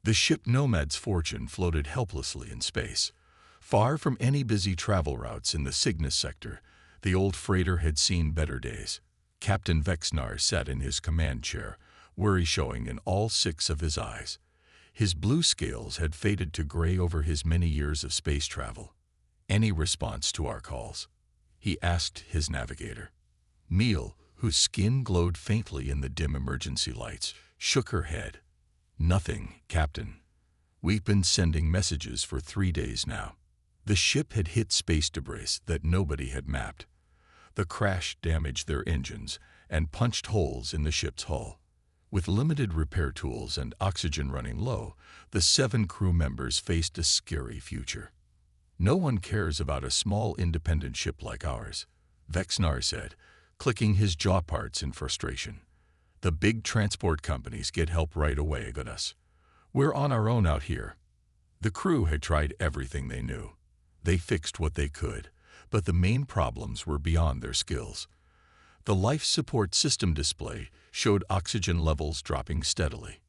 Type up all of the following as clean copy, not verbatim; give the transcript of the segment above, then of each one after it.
The ship Nomad's Fortune floated helplessly in space. Far from any busy travel routes in the Cygnus sector, the old freighter had seen better days. Captain Vexnar sat in his command chair, worry showing in all six of his eyes. His blue scales had faded to gray over his many years of space travel. "Any response to our calls?" he asked his navigator. Meal, whose skin glowed faintly in the dim emergency lights, shook her head. "Nothing, Captain. We've been sending messages for 3 days now." The ship had hit space debris that nobody had mapped. The crash damaged their engines and punched holes in the ship's hull. With limited repair tools and oxygen running low, the 7 crew members faced a scary future. "No one cares about a small independent ship like ours," Vexnar said, clicking his jaw parts in frustration. "The big transport companies get help right away at us. We're on our own out here." The crew had tried everything they knew. They fixed what they could, but the main problems were beyond their skills. The life support system display showed oxygen levels dropping steadily.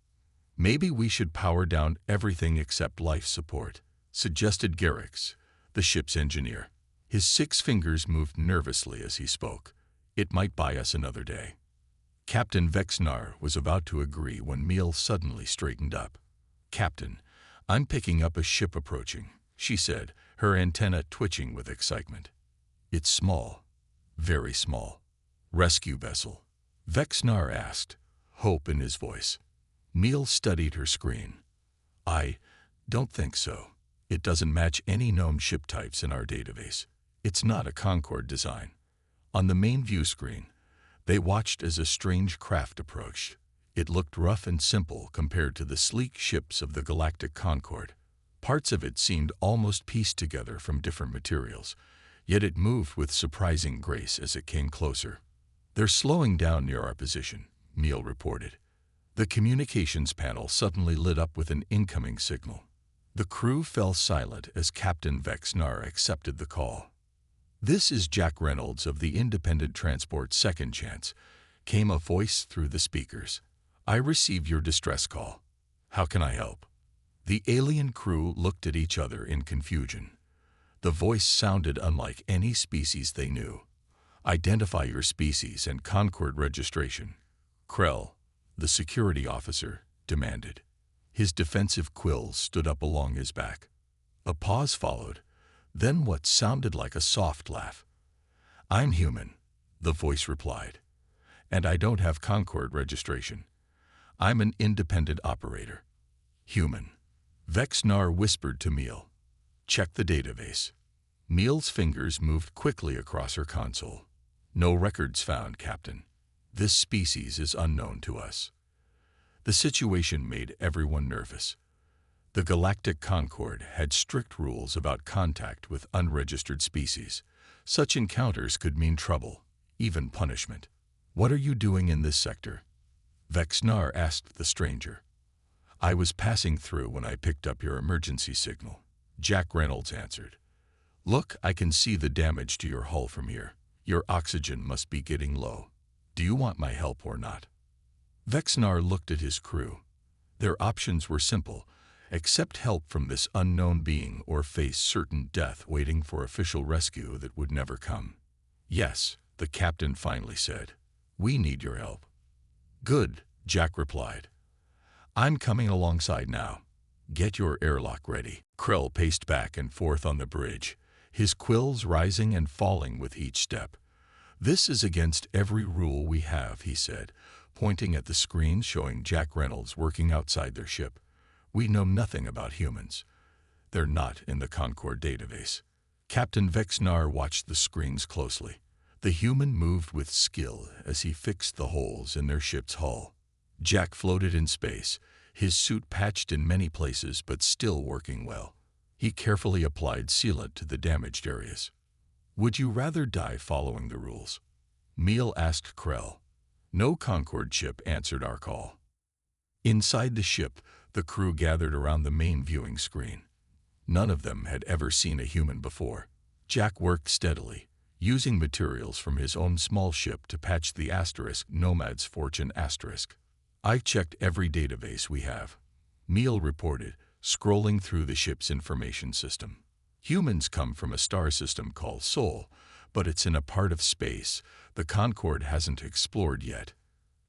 "Maybe we should power down everything except life support," suggested Garrix, the ship's engineer. His 6 fingers moved nervously as he spoke. "It might buy us another day." Captain Vexnar was about to agree when Meal suddenly straightened up. "Captain, I'm picking up a ship approaching," she said, her antenna twitching with excitement. "It's small, very small." "Rescue vessel?" Vexnar asked, hope in his voice. Meal studied her screen. "I don't think so. It doesn't match any known ship types in our database. It's not a Concorde design." On the main view screen, they watched as a strange craft approached. It looked rough and simple compared to the sleek ships of the Galactic Concorde. Parts of it seemed almost pieced together from different materials, yet it moved with surprising grace as it came closer. "They're slowing down near our position," Meal reported. The communications panel suddenly lit up with an incoming signal. The crew fell silent as Captain Vexnar accepted the call. "This is Jack Reynolds of the Independent Transport Second Chance," came a voice through the speakers. "I received your distress call. How can I help?" The alien crew looked at each other in confusion. The voice sounded unlike any species they knew. "Identify your species and Concorde registration," Krell, the security officer, demanded. His defensive quills stood up along his back. A pause followed, then what sounded like a soft laugh. "I'm human," the voice replied, "and I don't have Concorde registration. I'm an independent operator." "Human," Vexnar whispered to Meal. "Check the database." Meal's fingers moved quickly across her console. "No records found, Captain. This species is unknown to us." The situation made everyone nervous. The Galactic Concorde had strict rules about contact with unregistered species. Such encounters could mean trouble, even punishment. "What are you doing in this sector?" Vexnar asked the stranger. "I was passing through when I picked up your emergency signal," Jack Reynolds answered. "Look, I can see the damage to your hull from here. Your oxygen must be getting low. Do you want my help or not?" Vexnar looked at his crew. Their options were simple: accept help from this unknown being or face certain death waiting for official rescue that would never come. "Yes," the captain finally said. "We need your help." "Good," Jack replied. "I'm coming alongside now. Get your airlock ready." Krell paced back and forth on the bridge, his quills rising and falling with each step. "This is against every rule we have," he said, pointing at the screen showing Jack Reynolds working outside their ship. "We know nothing about humans. They're not in the Concorde database." Captain Vexnar watched the screens closely. The human moved with skill as he fixed the holes in their ship's hull. Jack floated in space, his suit patched in many places but still working well. He carefully applied sealant to the damaged areas. "Would you rather die following the rules?" Meal asked Krell. No Concorde ship answered our call. Inside the ship, the crew gathered around the main viewing screen. None of them had ever seen a human before. Jack worked steadily, using materials from his own small ship to patch the asterisk Nomad's Fortune asterisk. "I've checked every database we have. Meal reported, scrolling through the ship's information system. Humans come from a star system called Sol, but it's in a part of space the Concorde hasn't explored yet.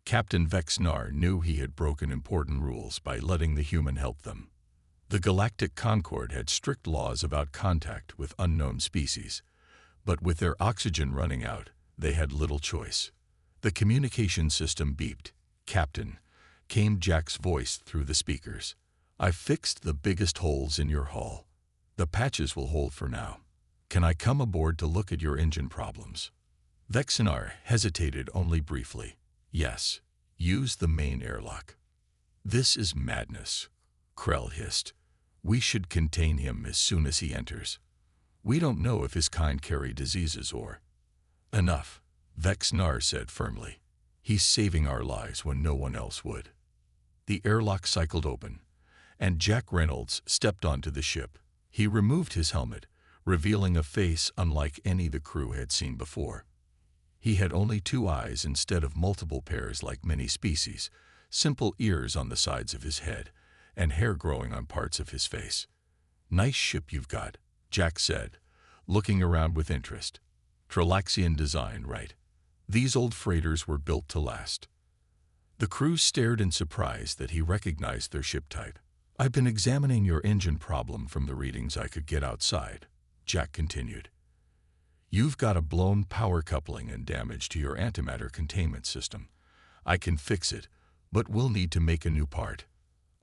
Captain Vexnar knew he had broken important rules by letting the human help them. The Galactic Concorde had strict laws about contact with unknown species, but with their oxygen running out, they had little choice. The communication system beeped. "Captain," came Jack's voice through the speakers. "I've fixed the biggest holes in your hull. The patches will hold for now. Can I come aboard to look at your engine problems?" Vexnar hesitated only briefly. "Yes, use the main airlock." "This is madness," Krell hissed. "We should contain him as soon as he enters. We don't know if his kind carry diseases or—" "Enough," Vexnar said firmly. "He's saving our lives when no one else would." The airlock cycled open, and Jack Reynolds stepped onto the ship. He removed his helmet, revealing a face unlike any the crew had seen before. He had only 2 eyes instead of multiple pairs like many species, simple ears on the sides of his head, and hair growing on parts of his face. "Nice ship you've got," Jack said, looking around with interest. "Tralaxian design, right? These old freighters were built to last." The crew stared in surprise that he recognized their ship type. "I've been examining your engine problem from the readings I could get outside," Jack continued. "You've got a blown power coupling and damage to your antimatter containment system. I can fix it, but we'll need to make a new part."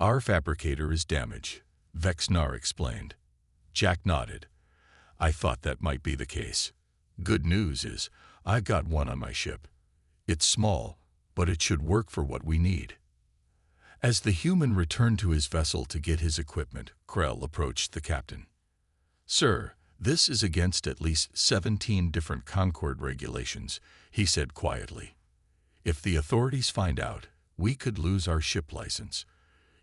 "Our fabricator is damaged," Vexnar explained. Jack nodded. "I thought that might be the case. Good news is, I've got one on my ship. It's small, but it should work for what we need." As the human returned to his vessel to get his equipment, Krell approached the captain. "Sir, this is against at least 17 different Concorde regulations," he said quietly. "If the authorities find out, we could lose our ship license.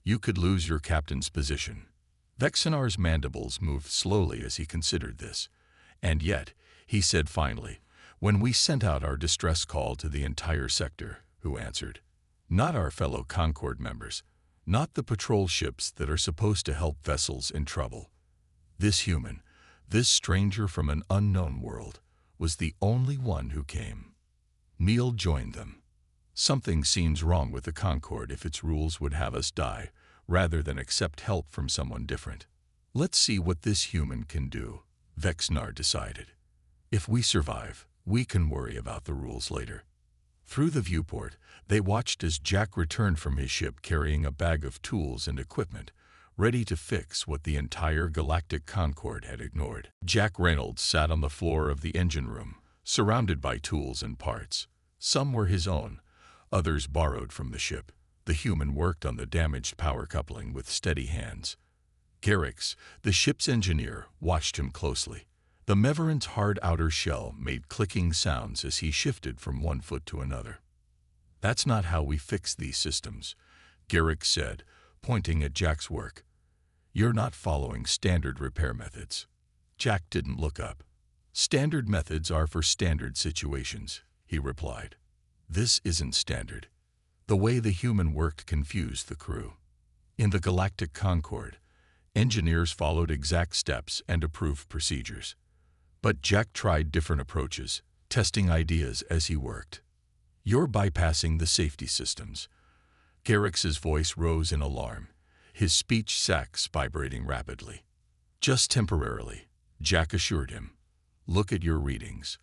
You could lose your captain's position." Vexinar's mandibles moved slowly as he considered this. "And yet," he said finally, "when we sent out our distress call to the entire sector, who answered? Not our fellow Concorde members, not the patrol ships that are supposed to help vessels in trouble. This human, this stranger from an unknown world, was the only one who came." Neil joined them. "Something seems wrong with the Concorde if its rules would have us die, rather than accept help from someone different. Let's see what this human can do," Vexnar decided. "If we survive, we can worry about the rules later." Through the viewport, they watched as Jack returned from his ship carrying a bag of tools and equipment, ready to fix what the entire Galactic Concorde had ignored. Jack Reynolds sat on the floor of the engine room, surrounded by tools and parts. Some were his own, others borrowed from the ship. The human worked on the damaged power coupling with steady hands. Garrix, the ship's engineer, watched him closely. The Meveran's hard outer shell made clicking sounds as he shifted from one foot to another. "That's not how we fix these systems," Garrix said, pointing at Jack's work. "You're not following standard repair methods." Jack didn't look up. "Standard methods are for standard situations," he replied. "This isn't standard." The way the human worked confused the crew. In the Galactic Concorde, engineers followed exact steps and approved procedures. But Jack tried different approaches, testing ideas as he worked. "You're bypassing the safety systems." Garrix's voice rose in alarm, his speech sacs vibrating rapidly. "Just temporarily," Jack assured him. "Look at your readings.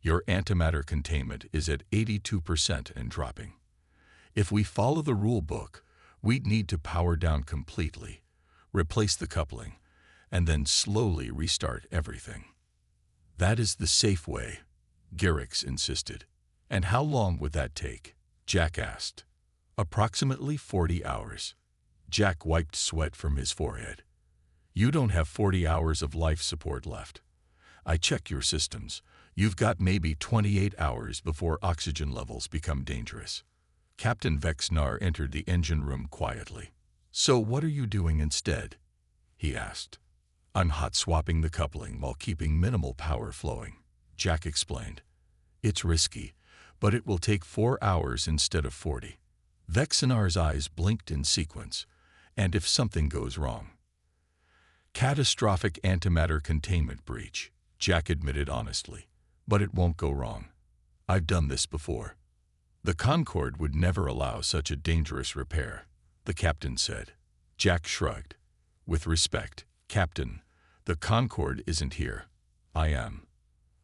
Your antimatter containment is at 82% and dropping. If we follow the rule book, we'd need to power down completely, replace the coupling, and then slowly restart everything." "That is the safe way," Garrix insisted. "And how long would that take?" Jack asked. "Approximately 40 hours. Jack wiped sweat from his forehead. "You don't have 40 hours of life support left. I checked your systems. You've got maybe 28 hours before oxygen levels become dangerous." Captain Vexnar entered the engine room quietly. "So what are you doing instead?" he asked. "I'm hot swapping the coupling while keeping minimal power flowing," Jack explained. "It's risky, but it will take 4 hours instead of 40. Vexinar's eyes blinked in sequence, And if something goes wrong? Catastrophic antimatter containment breach, Jack admitted honestly. But it won't go wrong. I've done this before. The Concorde would never allow such a dangerous repair, the captain said. Jack shrugged. With respect, Captain, the Concorde isn't here. I am.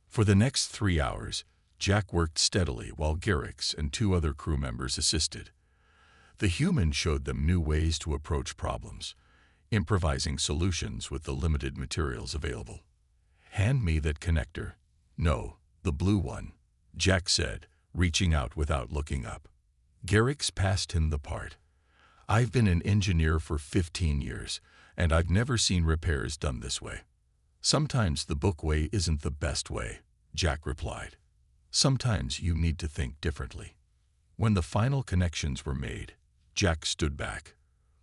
For the next 3 hours, Jack worked steadily while Garrix and 2 other crew members assisted. The human showed them new ways to approach problems, improvising solutions with the limited materials available. Hand me that connector. No, the blue one, Jack said, reaching out without looking up. Garrix passed him the part. I've been an engineer for 15 years, and I've never seen repairs done this way. Sometimes the book way isn't the best way, Jack replied. Sometimes you need to think differently. When the final connections were made, Jack stood back.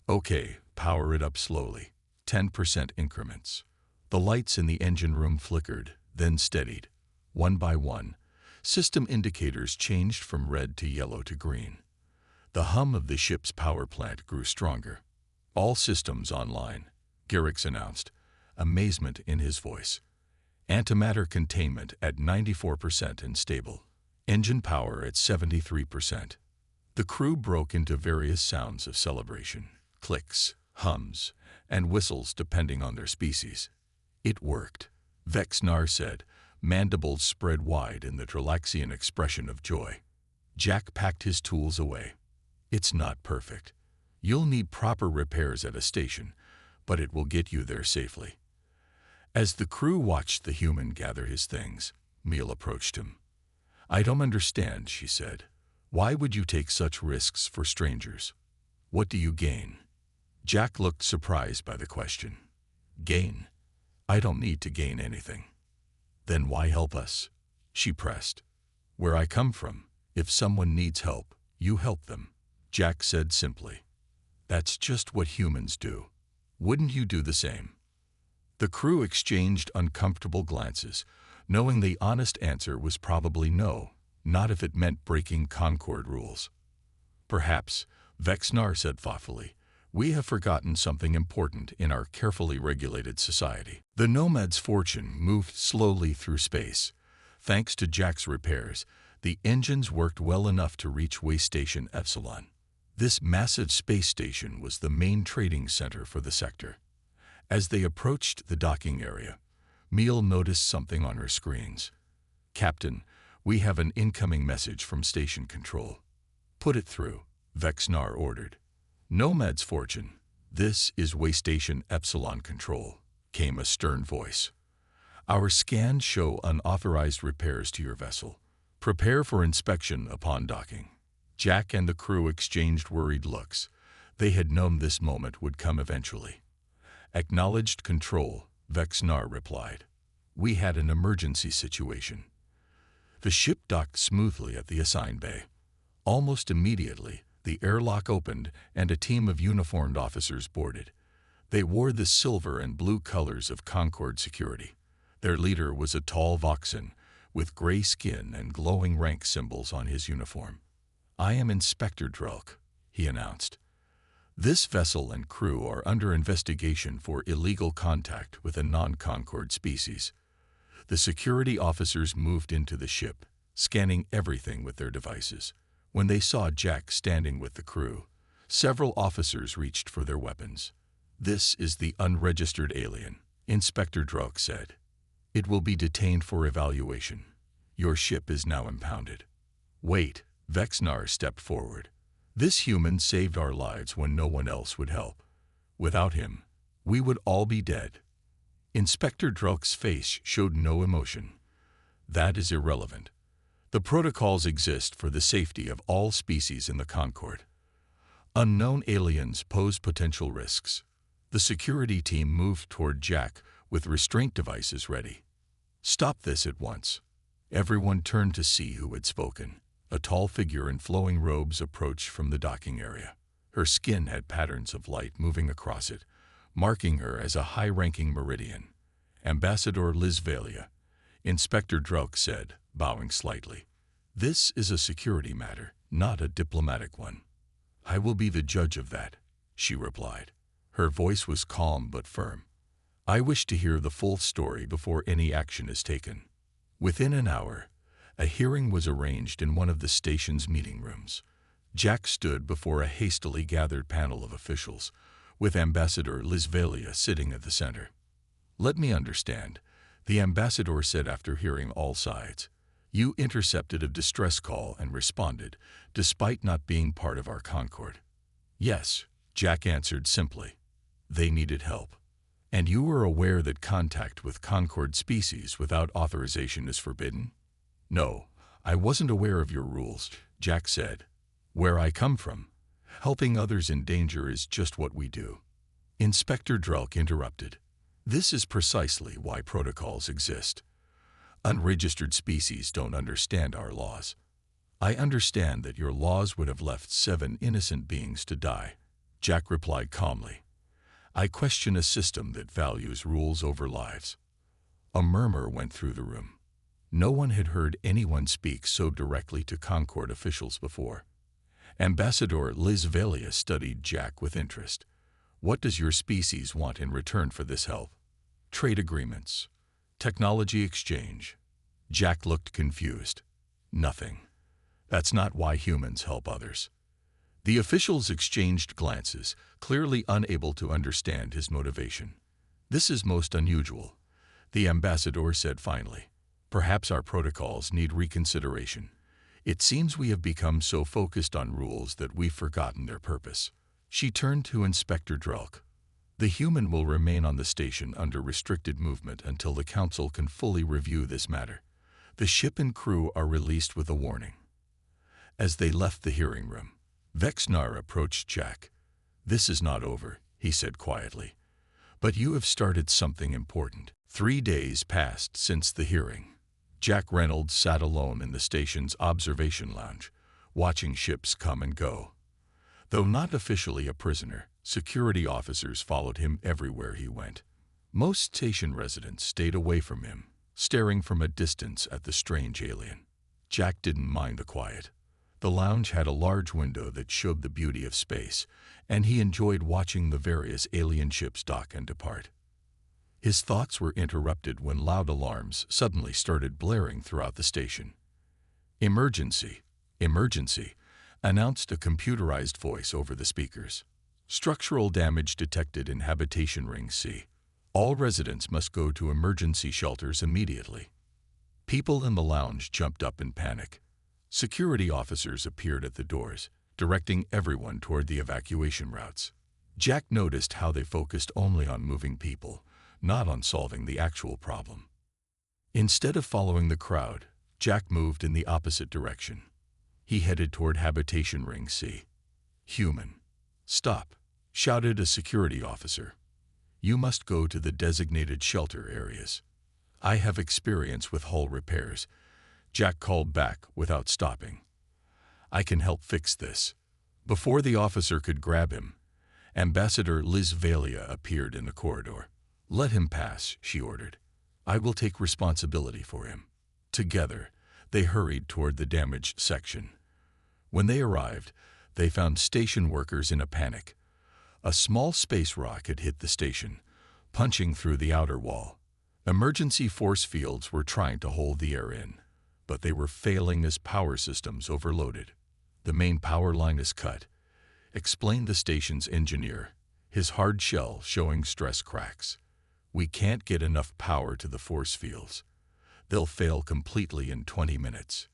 Okay, power it up slowly, 10% increments. The lights in the engine room flickered, then steadied. One by one, system indicators changed from red to yellow to green. The hum of the ship's power plant grew stronger. All systems online, Garrix announced, amazement in his voice. Antimatter containment at 94% and stable. Engine power at 73%. The crew broke into various sounds of celebration, clicks, hums, and whistles depending on their species. It worked, Vexnar said, mandibles spread wide in the Tralaxian expression of joy. Jack packed his tools away. It's not perfect. You'll need proper repairs at a station, but it will get you there safely. As the crew watched the human gather his things, Meal approached him. I don't understand, she said. Why would you take such risks for strangers? What do you gain? Jack looked surprised by the question. Gain? I don't need to gain anything. Then why help us? She pressed. Where I come from, if someone needs help, you help them, Jack said simply. That's just what humans do. Wouldn't you do the same? The crew exchanged uncomfortable glances, knowing the honest answer was probably no, not if it meant breaking Concorde rules. Perhaps, Vexnar said thoughtfully, we have forgotten something important in our carefully regulated society. The Nomad's fortune moved slowly through space. Thanks to Jack's repairs, the engines worked well enough to reach Way Station Epsilon. This massive space station was the main trading center for the sector. As they approached the docking area, Meal noticed something on her screens. Captain, we have an incoming message from station control. Put it through, Vexnar ordered. Nomad's fortune, this is Way Station Epsilon Control, came a stern voice. Our scans show unauthorized repairs to your vessel. Prepare for inspection upon docking. Jack and the crew exchanged worried looks. They had known this moment would come eventually. Acknowledged control, Vexnar replied. We had an emergency situation. The ship docked smoothly at the assigned bay. Almost immediately, the airlock opened and a team of uniformed officers boarded. They wore the silver and blue colors of Concorde security. Their leader was a tall Voxan, with gray skin and glowing rank symbols on his uniform. I am Inspector Drelk, he announced. This vessel and crew are under investigation for illegal contact with a non-Concorde species. The security officers moved into the ship, scanning everything with their devices. When they saw Jack standing with the crew, several officers reached for their weapons. This is the unregistered alien, Inspector Drelk said. It will be detained for evaluation. Your ship is now impounded. Wait, Vexnar stepped forward. This human saved our lives when no one else would help. Without him, we would all be dead. Inspector Drelk's face showed no emotion. That is irrelevant. The protocols exist for the safety of all species in the Concorde. Unknown aliens pose potential risks. The security team moved toward Jack with restraint devices ready. Stop this at once. Everyone turned to see who had spoken. A tall figure in flowing robes approached from the docking area. Her skin had patterns of light moving across it, marking her as a high-ranking Meridian. Ambassador Lisvalia, Inspector Drelk said, bowing slightly. This is a security matter, not a diplomatic one. I will be the judge of that, she replied. Her voice was calm but firm. "I wish to hear the full story before any action is taken." Within an hour, a hearing was arranged in one of the station's meeting rooms. Jack stood before a hastily gathered panel of officials, with Ambassador Lisvelia sitting at the center. "Let me understand," the ambassador said after hearing all sides. "You intercepted a distress call and responded, despite not being part of our Concord." "Yes," Jack answered simply. "They needed help." "And you were aware that contact with Concord species without authorization is forbidden?" "No, I wasn't aware of your rules," Jack said. "Where I come from, helping others in danger is just what we do." Inspector Drelk interrupted. "This is precisely why protocols exist. Unregistered species don't understand our laws." "I understand that your laws would have left 7 innocent beings to die," Jack replied calmly. "I question a system that values rules over lives." A murmur went through the room. No one had heard anyone speak so directly to Concord officials before. Ambassador Lisvelia studied Jack with interest. "What does your species want in return for this help?" "Trade agreements. Technology exchange." Jack looked confused. "Nothing. That's not why humans help others." The officials exchanged glances, clearly unable to understand his motivation. "This is most unusual," the ambassador said finally. "Perhaps our protocols need reconsideration. It seems we have become so focused on rules that we've forgotten their purpose." She turned to Inspector Drelk. "The human will remain on the station under restricted movement until the Council can fully review this matter. The ship and crew are released with a warning." As they left the hearing room, Vexnar approached Jack. "This is not over," he said quietly. "But you have started something important." 3 days passed since the hearing. Jack Reynolds sat alone in the station's observation lounge, watching ships come and go. Though not officially a prisoner, security officers followed him everywhere he went. Most station residents stayed away from him, staring from a distance at the strange alien. Jack didn't mind the quiet. The lounge had a large window that showed the beauty of space, and he enjoyed watching the various alien ships dock and depart. His thoughts were interrupted when loud alarms suddenly started blaring throughout the station. "Emergency! Emergency!" announced a computerized voice over the speakers. "Structural damage detected in Habitation Ring C. All residents must go to emergency shelters immediately." People in the lounge jumped up in panic. Security officers appeared at the doors, directing everyone toward the evacuation routes. Jack noticed how they focused only on moving people, not on solving the actual problem. Instead of following the crowd, Jack moved in the opposite direction. He headed toward Habitation Ring C. "Human. Stop," shouted a security officer. "You must go to the designated shelter areas." "I have experience with hull repairs," Jack called back without stopping. "I can help fix this." Before the officer could grab him, Ambassador Lisvelia appeared in the corridor. "Let him pass," she ordered. "I will take responsibility for him." Together, they hurried toward the damaged section. When they arrived, they found station workers in a panic. A small space rock had hit the station, punching through the outer wall. Emergency force fields were trying to hold the air in, but they were failing as power systems overloaded. "The main power line is cut," explained the station's engineer, his hard shell showing stress cracks. "We can't get enough power to the force fields. They'll fail completely in 20 minutes.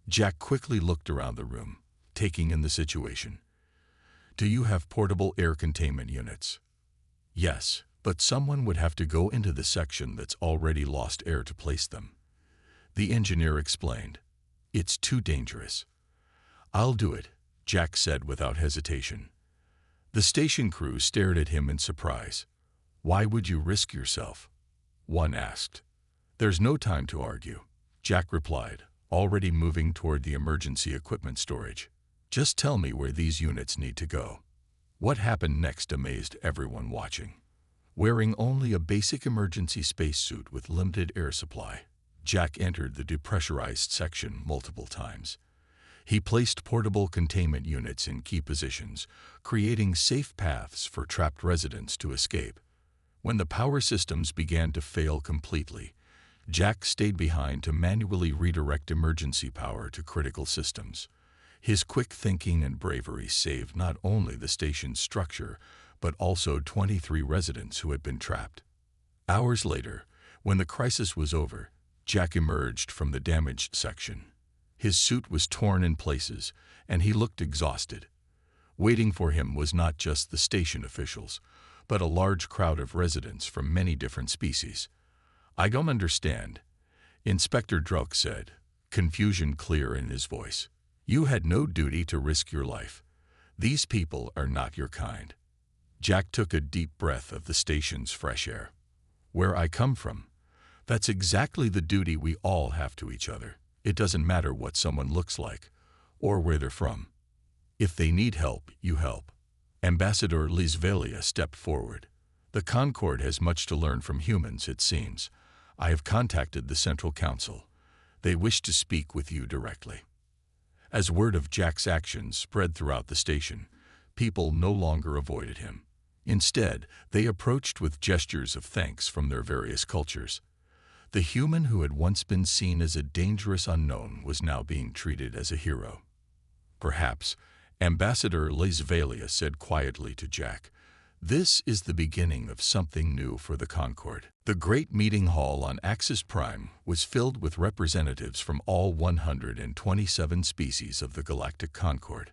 Jack quickly looked around the room, taking in the situation. "Do you have portable air containment units?" "Yes, but someone would have to go into the section that's already lost air to place them," the engineer explained. "It's too dangerous." "I'll do it," Jack said without hesitation. The station crew stared at him in surprise. "Why would you risk yourself?" one asked. "There's no time to argue," Jack replied, already moving toward the emergency equipment storage. "Just tell me where these units need to go." What happened next amazed everyone watching. Wearing only a basic emergency spacesuit with limited air supply, Jack entered the depressurized section multiple times. He placed portable containment units in key positions, creating safe paths for trapped residents to escape. When the power systems began to fail completely, Jack stayed behind to manually redirect emergency power to critical systems. His quick thinking and bravery saved not only the station's structure, but also 23 residents who had been trapped. Hours later, when the crisis was over, Jack emerged from the damaged section. His suit was torn in places, and he looked exhausted. Waiting for him was not just the station officials, but a large crowd of residents from many different species. "I don't understand," Inspector Druk said, confusion clear in his voice. "You had no duty to risk your life. These people are not your kind." Jack took a deep breath of the station's fresh air. "Where I come from, that's exactly the duty we all have to each other. It doesn't matter what someone looks like or where they're from. If they need help, you help." Ambassador Lisvelia stepped forward. "The Concord has much to learn from humans, it seems. I have contacted the Central Council. They wish to speak with you directly." As word of Jack's actions spread throughout the station, people no longer avoided him. Instead, they approached with gestures of thanks from their various cultures. The human who had once been seen as a dangerous unknown was now being treated as a hero. "Perhaps," Ambassador Lisvelia said quietly to Jack, "this is the beginning of something new for the Concord." The great meeting hall on Axis Prime was filled with representatives from all 127 species of the galactic Concord.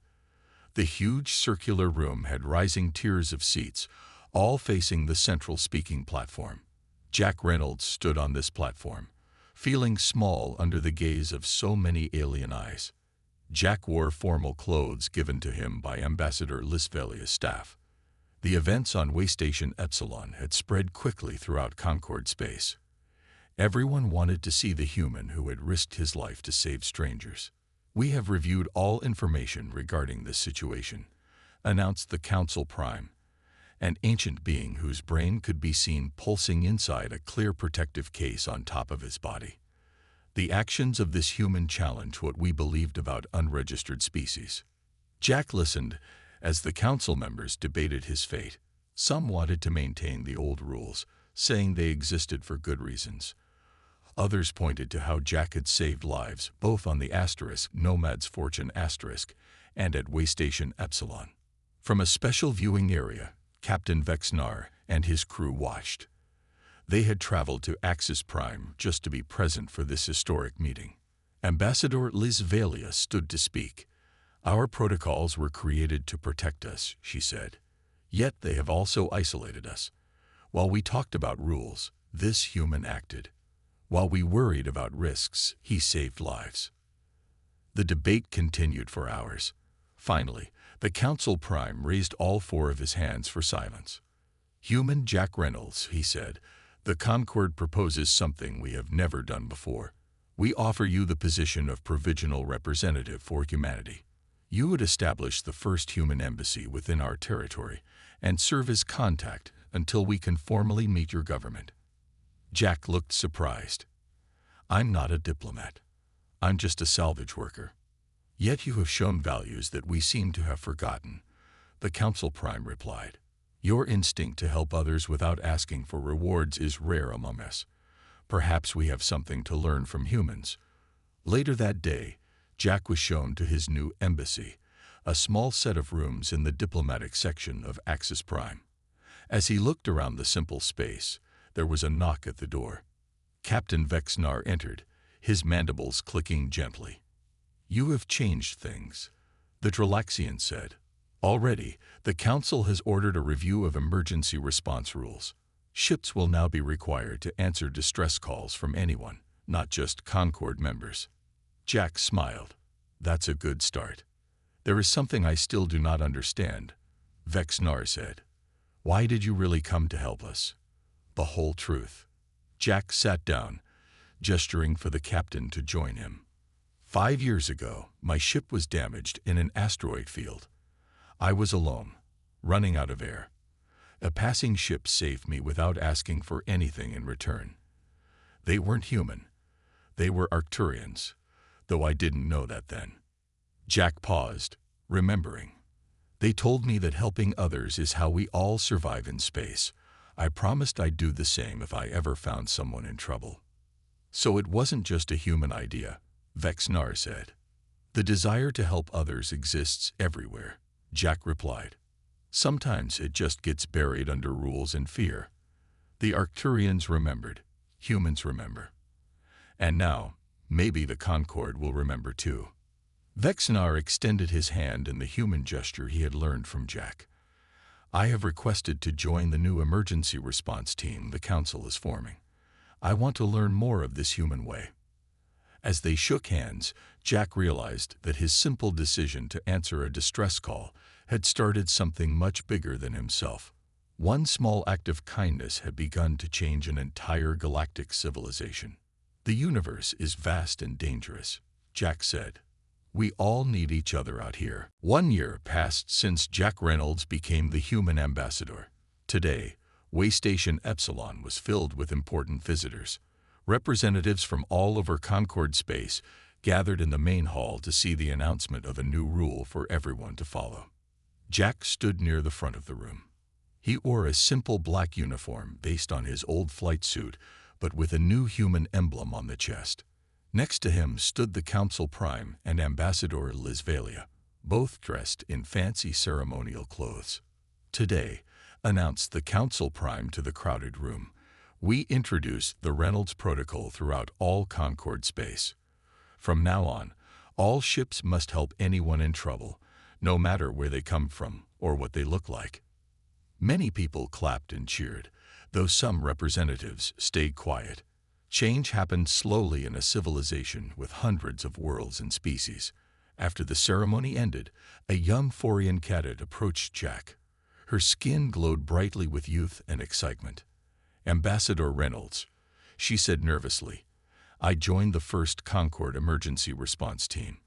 The huge circular room had rising tiers of seats, all facing the central speaking platform. Jack Reynolds stood on this platform, feeling small under the gaze of so many alien eyes. Jack wore formal clothes given to him by Ambassador Lisvelia's staff. The events on Waystation Epsilon had spread quickly throughout Concord space. Everyone wanted to see the human who had risked his life to save strangers. "We have reviewed all information regarding this situation," announced the Council Prime, an ancient being whose brain could be seen pulsing inside a clear protective case on top of his body. "The actions of this human challenge what we believed about unregistered species." Jack listened as the council members debated his fate. Some wanted to maintain the old rules, saying they existed for good reasons. Others pointed to how Jack had saved lives both on the Nomad's Fortune and at Waystation Epsilon. From a special viewing area, Captain Vexnar and his crew watched. They had traveled to Axis Prime just to be present for this historic meeting. Ambassador Lisvelia stood to speak. "Our protocols were created to protect us," she said. "Yet they have also isolated us. While we talked about rules, this human acted. While we worried about risks, he saved lives." The debate continued for hours. Finally, the Council Prime raised all four of his hands for silence. "Human Jack Reynolds," he said, "the Concord proposes something we have never done before. We offer you the position of provisional representative for humanity. You would establish the first human embassy within our territory and serve as contact until we can formally meet your government." Jack looked surprised. "I'm not a diplomat. I'm just a salvage worker." "Yet you have shown values that we seem to have forgotten," the Council Prime replied. "Your instinct to help others without asking for rewards is rare among us. Perhaps we have something to learn from humans." Later that day, Jack was shown to his new embassy, a small set of rooms in the diplomatic section of Axis Prime. As he looked around the simple space, there was a knock at the door. Captain Vexnar entered, his mandibles clicking gently. "You have changed things," the Tralaxian said. "Already, the Council has ordered a review of emergency response rules. Ships will now be required to answer distress calls from anyone, not just Concord members." Jack smiled. "That's a good start." "There is something I still do not understand," Vexnar said. "Why did you really come to help us?" "The whole truth." Jack sat down, gesturing for the captain to join him. 5 years ago, my ship was damaged in an asteroid field. I was alone, running out of air. A passing ship saved me without asking for anything in return. They weren't human. They were Arcturians, though I didn't know that then. Jack paused, remembering. They told me that helping others is how we all survive in space. I promised I'd do the same if I ever found someone in trouble. So it wasn't just a human idea, Vexnar said. The desire to help others exists everywhere, Jack replied. Sometimes it just gets buried under rules and fear. The Arcturians remembered. Humans remember. And now, maybe the Concord will remember too. Vexnar extended his hand in the human gesture he had learned from Jack. I have requested to join the new emergency response team the Council is forming. I want to learn more of this human way. As they shook hands, Jack realized that his simple decision to answer a distress call had started something much bigger than himself. One small act of kindness had begun to change an entire galactic civilization. The universe is vast and dangerous, Jack said. We all need each other out here. 1 year passed since Jack Reynolds became the human ambassador. Today, Waystation Epsilon was filled with important visitors. Representatives from all over Concord space gathered in the main hall to see the announcement of a new rule for everyone to follow. Jack stood near the front of the room. He wore a simple black uniform based on his old flight suit, but with a new human emblem on the chest. Next to him stood the Council Prime and Ambassador Lisvalia, both dressed in fancy ceremonial clothes. Today, announced the Council Prime to the crowded room, we introduce the Reynolds Protocol throughout all Concord space. From now on, all ships must help anyone in trouble, no matter where they come from or what they look like. Many people clapped and cheered, though some representatives stayed quiet. Change happened slowly in a civilization with hundreds of worlds and species. After the ceremony ended, a young Forian cadet approached Jack. Her skin glowed brightly with youth and excitement. Ambassador Reynolds, she said nervously, I joined the first Concord emergency response team.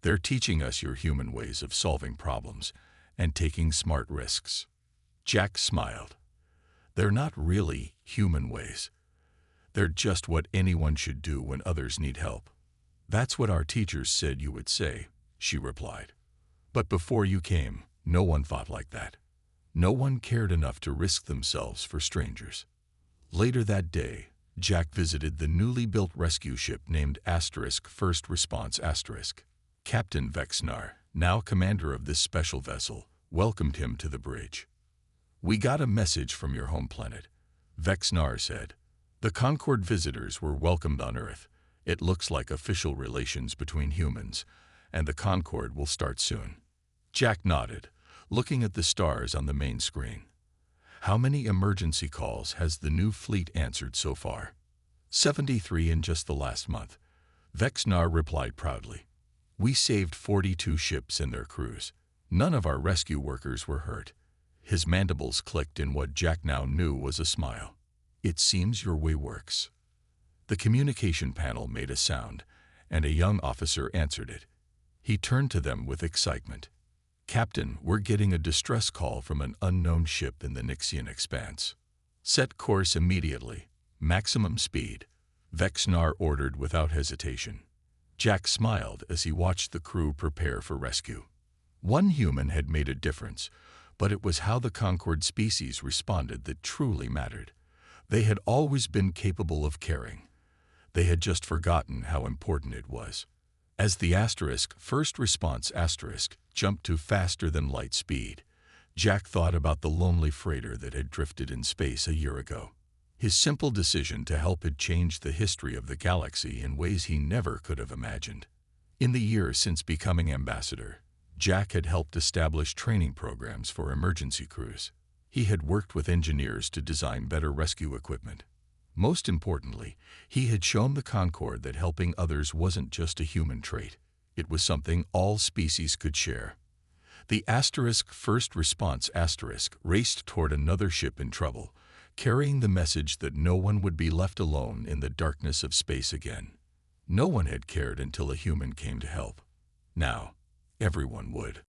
They're teaching us your human ways of solving problems and taking smart risks. Jack smiled. They're not really human ways. They're just what anyone should do when others need help. That's what our teachers said you would say, she replied. But before you came, no one thought like that. No one cared enough to risk themselves for strangers. Later that day, Jack visited the newly built rescue ship named First Response *. Captain Vexnar, now commander of this special vessel, welcomed him to the bridge. We got a message from your home planet, Vexnar said. The Concord visitors were welcomed on Earth. It looks like official relations between humans, and the Concord will start soon. Jack nodded, looking at the stars on the main screen. How many emergency calls has the new fleet answered so far? 73 in just the last month, Vexnar replied proudly. We saved 42 ships and their crews. None of our rescue workers were hurt. His mandibles clicked in what Jack now knew was a smile. It seems your way works. The communication panel made a sound, and a young officer answered it. He turned to them with excitement. Captain, we're getting a distress call from an unknown ship in the Nixian expanse. Set course immediately. Maximum speed, Vexnar ordered without hesitation. Jack smiled as he watched the crew prepare for rescue. One human had made a difference, but it was how the Concord species responded that truly mattered. They had always been capable of caring. They had just forgotten how important it was. As the First Response jumped to faster than light speed, Jack thought about the lonely freighter that had drifted in space a year ago. His simple decision to help had changed the history of the galaxy in ways he never could have imagined. In the years since becoming ambassador, Jack had helped establish training programs for emergency crews. He had worked with engineers to design better rescue equipment. Most importantly, he had shown the Concord that helping others wasn't just a human trait. It was something all species could share. The First Response raced toward another ship in trouble, carrying the message that no one would be left alone in the darkness of space again. No one had cared until a human came to help. Now, everyone would.